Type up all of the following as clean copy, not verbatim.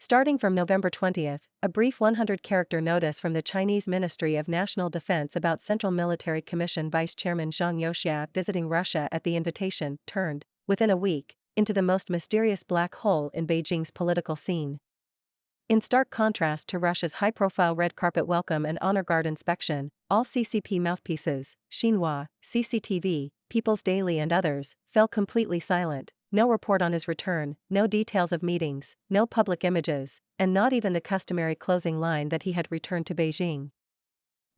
Starting from November 20th, a brief 100-character notice from the Chinese Ministry of National Defense about Central Military Commission Vice Chairman Zhang Youxia visiting Russia at the invitation turned, within a week, into the most mysterious black hole in Beijing's political scene. In stark contrast to Russia's high-profile red carpet welcome and honor guard inspection, all CCP mouthpieces, Xinhua, CCTV, People's Daily and others, fell completely silent. No report on his return, no details of meetings, no public images, and not even the customary closing line that he had returned to Beijing.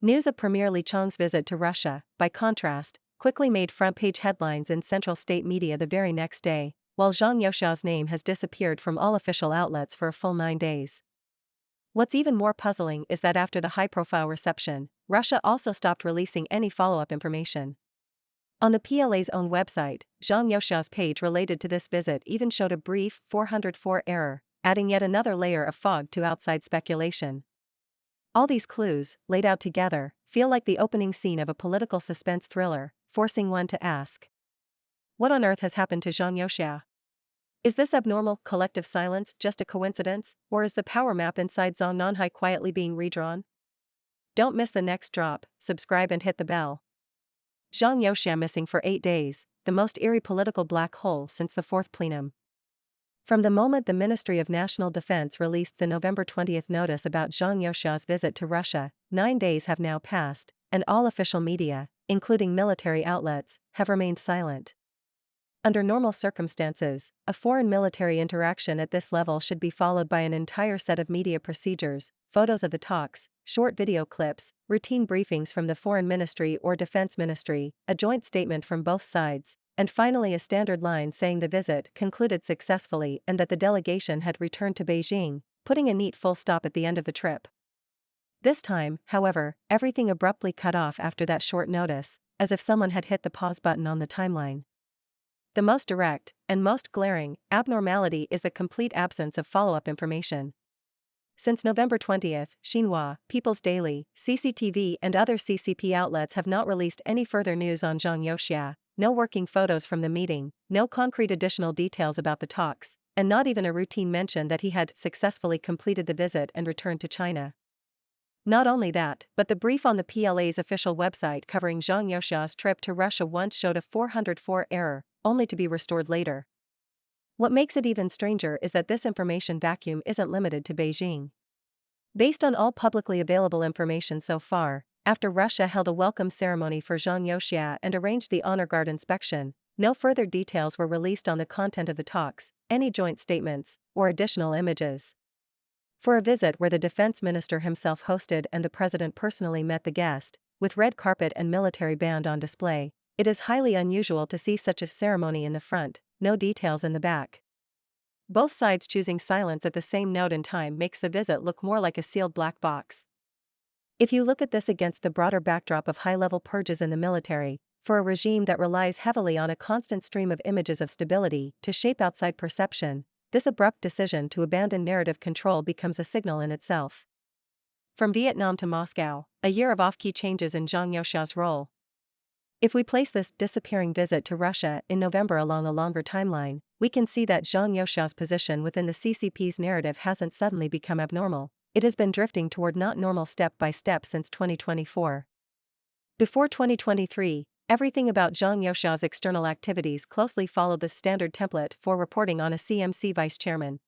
News of Premier Li Chang's visit to Russia, by contrast, quickly made front-page headlines in central state media the very next day, while Zhang Youxia's name has disappeared from all official outlets for a full 9 days. What's even more puzzling is that after the high-profile reception, Russia also stopped releasing any follow-up information. On the PLA's own website, Zhang Youxia's page related to this visit even showed a brief 404 error, adding yet another layer of fog to outside speculation. All these clues, laid out together, feel like the opening scene of a political suspense thriller, forcing one to ask, what on earth has happened to Zhang Youxia? Is this abnormal, collective silence just a coincidence, or is the power map inside Zhang Nanhai quietly being redrawn? Don't miss the next drop, subscribe and hit the bell. Zhang Youxia missing for 8 days, the most eerie political black hole since the fourth plenum. From the moment the Ministry of National Defense released the November 20th notice about Zhang Youxia's visit to Russia, 9 days have now passed, and all official media, including military outlets, have remained silent. Under normal circumstances, a foreign military interaction at this level should be followed by an entire set of media procedures, photos of the talks, short video clips, routine briefings from the Foreign Ministry or Defense Ministry, a joint statement from both sides, and finally a standard line saying the visit concluded successfully and that the delegation had returned to Beijing, putting a neat full stop at the end of the trip. This time, however, everything abruptly cut off after that short notice, as if someone had hit the pause button on the timeline. The most direct, and most glaring, abnormality is the complete absence of follow-up information. Since November 20th, Xinhua, People's Daily, CCTV and other CCP outlets have not released any further news on Zhang Youxia, no working photos from the meeting, no concrete additional details about the talks, and not even a routine mention that he had successfully completed the visit and returned to China. Not only that, but the brief on the PLA's official website covering Zhang Youxia's trip to Russia once showed a 404 error, only to be restored later. What makes it even stranger is that this information vacuum isn't limited to Beijing. Based on all publicly available information so far, after Russia held a welcome ceremony for Zhang Youxia and arranged the honor guard inspection, no further details were released on the content of the talks, any joint statements, or additional images. For a visit where the defense minister himself hosted and the president personally met the guest, with red carpet and military band on display, it is highly unusual to see such a ceremony in the front, no details in the back. Both sides choosing silence at the same note in time makes the visit look more like a sealed black box. If you look at this against the broader backdrop of high-level purges in the military, for a regime that relies heavily on a constant stream of images of stability to shape outside perception, this abrupt decision to abandon narrative control becomes a signal in itself. From Vietnam to Moscow, a year of off-key changes in Zhang Youxia's role. If we place this disappearing visit to Russia in November along a longer timeline, we can see that Zhang Youxia's position within the CCP's narrative hasn't suddenly become abnormal, it has been drifting toward not normal step by step since 2024. Before 2023, everything about Zhang Youxia's external activities closely followed the standard template for reporting on a CMC vice chairman.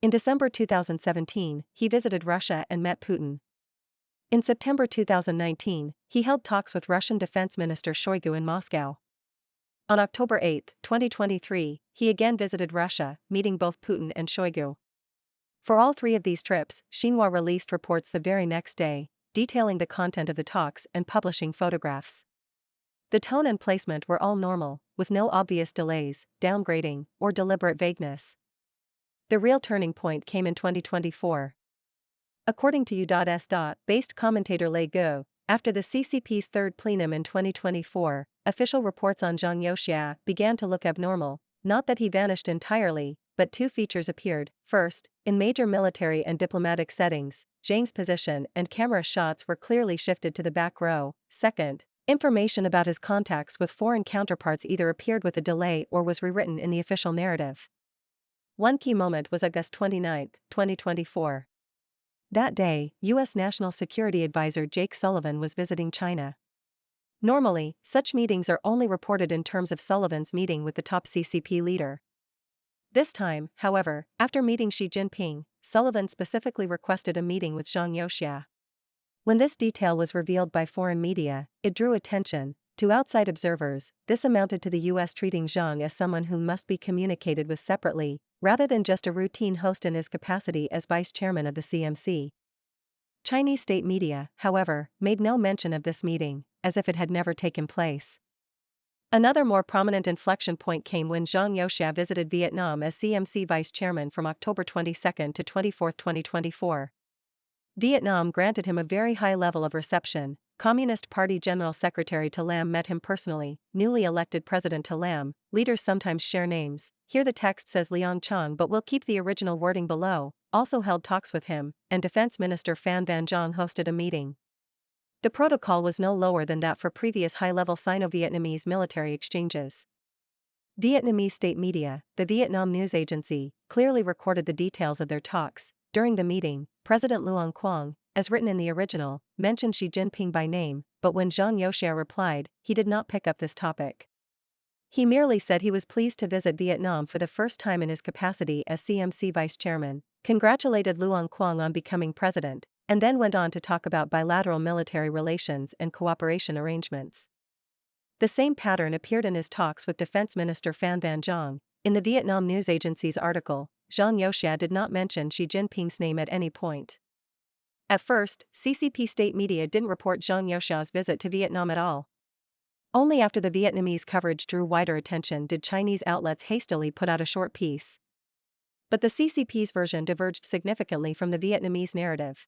In December 2017, he visited Russia and met Putin. In September 2019, he held talks with Russian Defense Minister Shoigu in Moscow. On October 8, 2023, he again visited Russia, meeting both Putin and Shoigu. For all 3 of these trips, Xinhua released reports the very next day, detailing the content of the talks and publishing photographs. The tone and placement were all normal, with no obvious delays, downgrading, or deliberate vagueness. The real turning point came in 2024. According to U.S.-based commentator Lei Guo, after the CCP's third plenum in 2024, official reports on Zhang Youxia began to look abnormal, not that he vanished entirely, but 2 features appeared. First, in major military and diplomatic settings, Zhang's position and camera shots were clearly shifted to the back row. Second, information about his contacts with foreign counterparts either appeared with a delay or was rewritten in the official narrative. One key moment was August 29, 2024. That day, U.S. National Security Advisor Jake Sullivan was visiting China. Normally, such meetings are only reported in terms of Sullivan's meeting with the top CCP leader. This time, however, after meeting Xi Jinping, Sullivan specifically requested a meeting with Zhang Youxia. When this detail was revealed by foreign media, it drew attention. To outside observers, this amounted to the U.S. treating Zhang as someone who must be communicated with separately, rather than just a routine host in his capacity as vice chairman of the CMC. Chinese state media, however, made no mention of this meeting, as if it had never taken place. Another more prominent inflection point came when Zhang Youxia visited Vietnam as CMC vice chairman from October 22 to 24, 2024. Vietnam granted him a very high level of reception. Communist Party General Secretary To Lam met him personally. Newly elected President To Lam. Leaders sometimes share names. Here the text says Liang Chang, but we'll keep the original wording below. Also held talks with him, and Defense Minister Phan Van Zhang hosted a meeting. The protocol was no lower than that for previous high-level Sino-Vietnamese military exchanges. Vietnamese state media, the Vietnam News Agency, clearly recorded the details of their talks. During the meeting, President Luong Quang, as written in the original, mentioned Xi Jinping by name, but when Zhang Youxia replied, he did not pick up this topic. He merely said he was pleased to visit Vietnam for the first time in his capacity as CMC vice chairman, congratulated Luong Quang on becoming president, and then went on to talk about bilateral military relations and cooperation arrangements. The same pattern appeared in his talks with Defense Minister Phan Van Zhang. In the Vietnam News Agency's article, Zhang Youxia did not mention Xi Jinping's name at any point. At first, CCP state media didn't report Zhang Youxia's visit to Vietnam at all. Only after the Vietnamese coverage drew wider attention did Chinese outlets hastily put out a short piece. But the CCP's version diverged significantly from the Vietnamese narrative.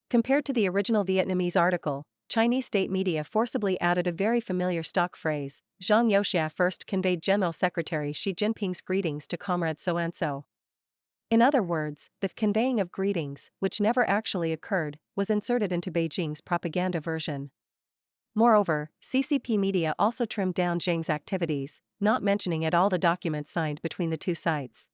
Compared to the original Vietnamese article, Chinese state media forcibly added a very familiar stock phrase. Zhang Youxia first conveyed General Secretary Xi Jinping's greetings to Comrade so-and-so. In other words, the conveying of greetings, which never actually occurred, was inserted into Beijing's propaganda version. Moreover, CCP media also trimmed down Zhang's activities, not mentioning at all the documents signed between the two sides.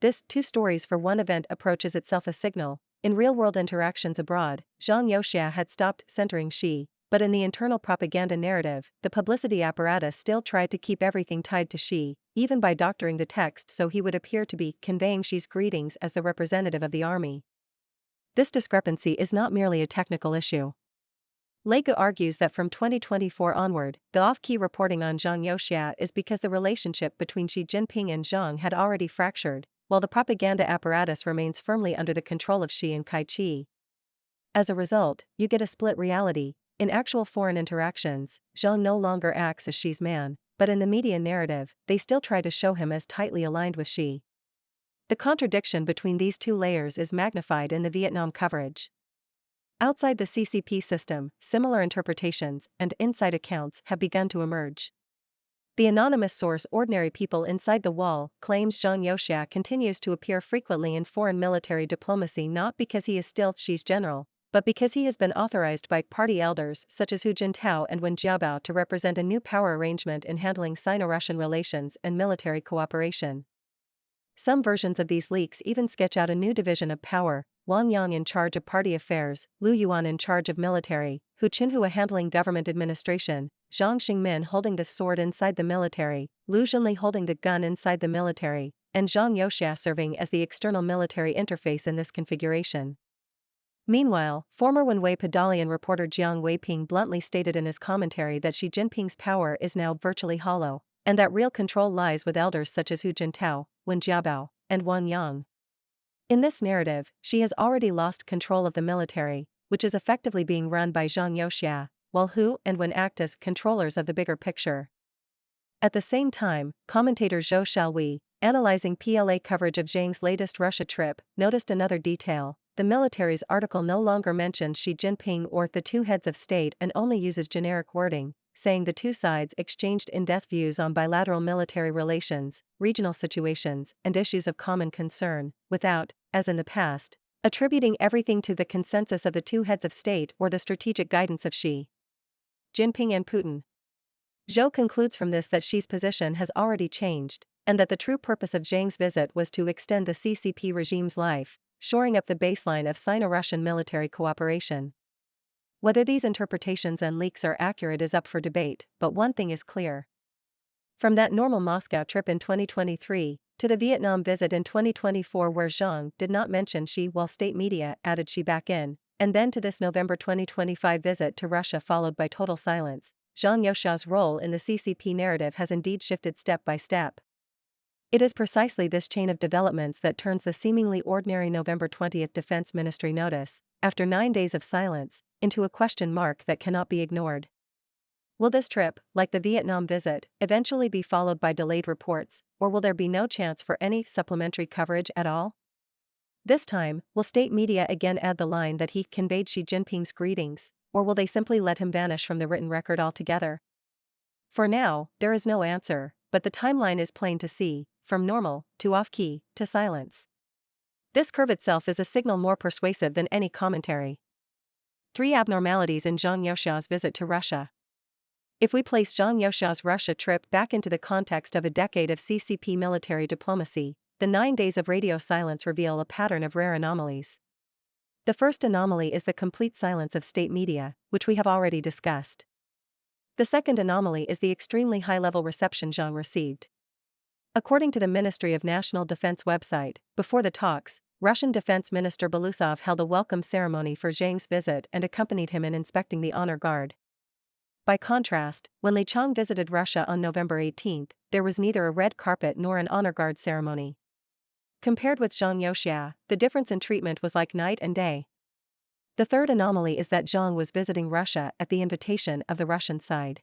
This two stories for one event approach is itself a signal. In real-world interactions abroad, Zhang Youxia had stopped centering Xi, but in the internal propaganda narrative, the publicity apparatus still tried to keep everything tied to Xi, even by doctoring the text so he would appear to be conveying Xi's greetings as the representative of the army. This discrepancy is not merely a technical issue. Lega argues that from 2024 onward, the off-key reporting on Zhang Youxia is because the relationship between Xi Jinping and Zhang had already fractured, while the propaganda apparatus remains firmly under the control of Xi and Kai-chi. As a result, you get a split reality. In actual foreign interactions, Zhang no longer acts as Xi's man, but in the media narrative, they still try to show him as tightly aligned with Xi. The contradiction between these two layers is magnified in the Vietnam coverage. Outside the CCP system, similar interpretations and inside accounts have begun to emerge. The anonymous source Ordinary People Inside the Wall claims Zhang Youxia continues to appear frequently in foreign military diplomacy not because he is still Xi's general, but because he has been authorized by party elders such as Hu Jintao and Wen Jiabao to represent a new power arrangement in handling Sino-Russian relations and military cooperation. Some versions of these leaks even sketch out a new division of power, Wang Yang in charge of party affairs, Liu Yuan in charge of military, Hu Xinhua handling government administration, Zhang Xingmin holding the sword inside the military, Liu Zhenli holding the gun inside the military, and Zhang Youxia serving as the external military interface in this configuration. Meanwhile, former Wenwei Pedalian reporter Jiang Weiping bluntly stated in his commentary that Xi Jinping's power is now virtually hollow, and that real control lies with elders such as Hu Jintao, Wen Jiabao, and Wang Yang. In this narrative, Xi has already lost control of the military, which is effectively being run by Zhang Youxia, while Hu and Wen act as controllers of the bigger picture. At the same time, commentator Zhou Xiaohui, analyzing PLA coverage of Zhang's latest Russia trip, noticed another detail. The military's article no longer mentions Xi Jinping or the two heads of state and only uses generic wording, saying the two sides exchanged in-depth views on bilateral military relations, regional situations, and issues of common concern, without, as in the past, attributing everything to the consensus of the two heads of state or the strategic guidance of Xi Jinping and Putin. Zhou concludes from this that Xi's position has already changed, and that the true purpose of Zhang's visit was to extend the CCP regime's life, shoring up the baseline of Sino-Russian military cooperation. Whether these interpretations and leaks are accurate is up for debate, but one thing is clear. From that normal Moscow trip in 2023, to the Vietnam visit in 2024 where Zhang did not mention she while state media added she back in, and then to this November 2025 visit to Russia followed by total silence, Zhang Youxia's role in the CCP narrative has indeed shifted step by step. It is precisely this chain of developments that turns the seemingly ordinary November 20th Defense Ministry notice, after 9 days of silence, into a question mark that cannot be ignored. Will this trip, like the Vietnam visit, eventually be followed by delayed reports, or will there be no chance for any supplementary coverage at all? This time, will state media again add the line that he conveyed Xi Jinping's greetings, or will they simply let him vanish from the written record altogether? For now, there is no answer, but the timeline is plain to see, from normal, to off-key, to silence. This curve itself is a signal more persuasive than any commentary. 3 abnormalities in Zhang Youxia's visit to Russia. If we place Zhang Youxia's Russia trip back into the context of a decade of CCP military diplomacy, the 9 days of radio silence reveal a pattern of rare anomalies. The first anomaly is the complete silence of state media, which we have already discussed. The second anomaly is the extremely high-level reception Zhang received. According to the Ministry of National Defense website, before the talks, Russian Defense Minister Belousov held a welcome ceremony for Zhang's visit and accompanied him in inspecting the honor guard. By contrast, when Li Chang visited Russia on November 18, there was neither a red carpet nor an honor guard ceremony. Compared with Zhang Youxia, the difference in treatment was like night and day. The third anomaly is that Zhang was visiting Russia at the invitation of the Russian side.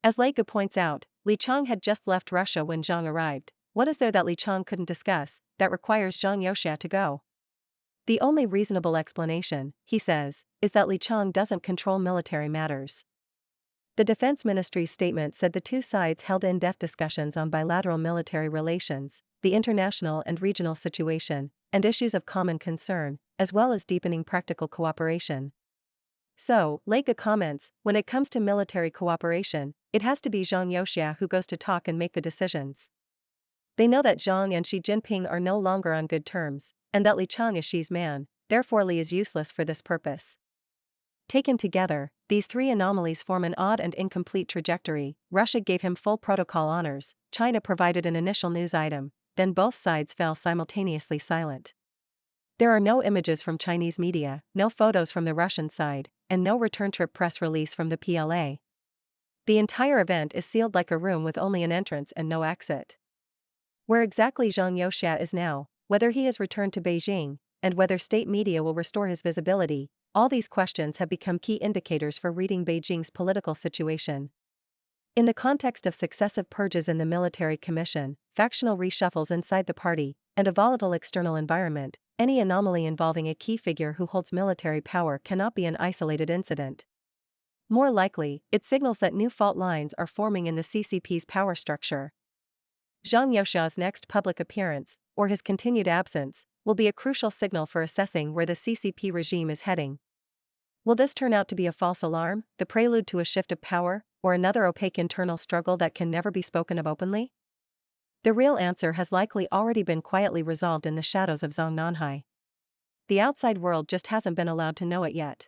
As Lei Ge points out, Li Chang had just left Russia when Zhang arrived. What is there that Li Chang couldn't discuss, that requires Zhang Youxia to go? The only reasonable explanation, he says, is that Li Chang doesn't control military matters. The Defense Ministry's statement said the two sides held in-depth discussions on bilateral military relations, the international and regional situation, and issues of common concern, as well as deepening practical cooperation. So, Lei Ge comments, when it comes to military cooperation, it has to be Zhang Youxia who goes to talk and make the decisions. They know that Zhang and Xi Jinping are no longer on good terms, and that Li Chang is Xi's man, therefore Li is useless for this purpose. Taken together, these 3 anomalies form an odd and incomplete trajectory. Russia gave him full protocol honors, China provided an initial news item, then both sides fell simultaneously silent. There are no images from Chinese media, no photos from the Russian side, and no return trip press release from the PLA. The entire event is sealed like a room with only an entrance and no exit. Where exactly Zhang Youxia is now, whether he has returned to Beijing, and whether state media will restore his visibility, all these questions have become key indicators for reading Beijing's political situation. In the context of successive purges in the military commission, factional reshuffles inside the party, and a volatile external environment, any anomaly involving a key figure who holds military power cannot be an isolated incident. More likely, it signals that new fault lines are forming in the CCP's power structure. Zhang Youxia's next public appearance, or his continued absence, will be a crucial signal for assessing where the CCP regime is heading. Will this turn out to be a false alarm, the prelude to a shift of power, or another opaque internal struggle that can never be spoken of openly? The real answer has likely already been quietly resolved in the shadows of Zhongnanhai. The outside world just hasn't been allowed to know it yet.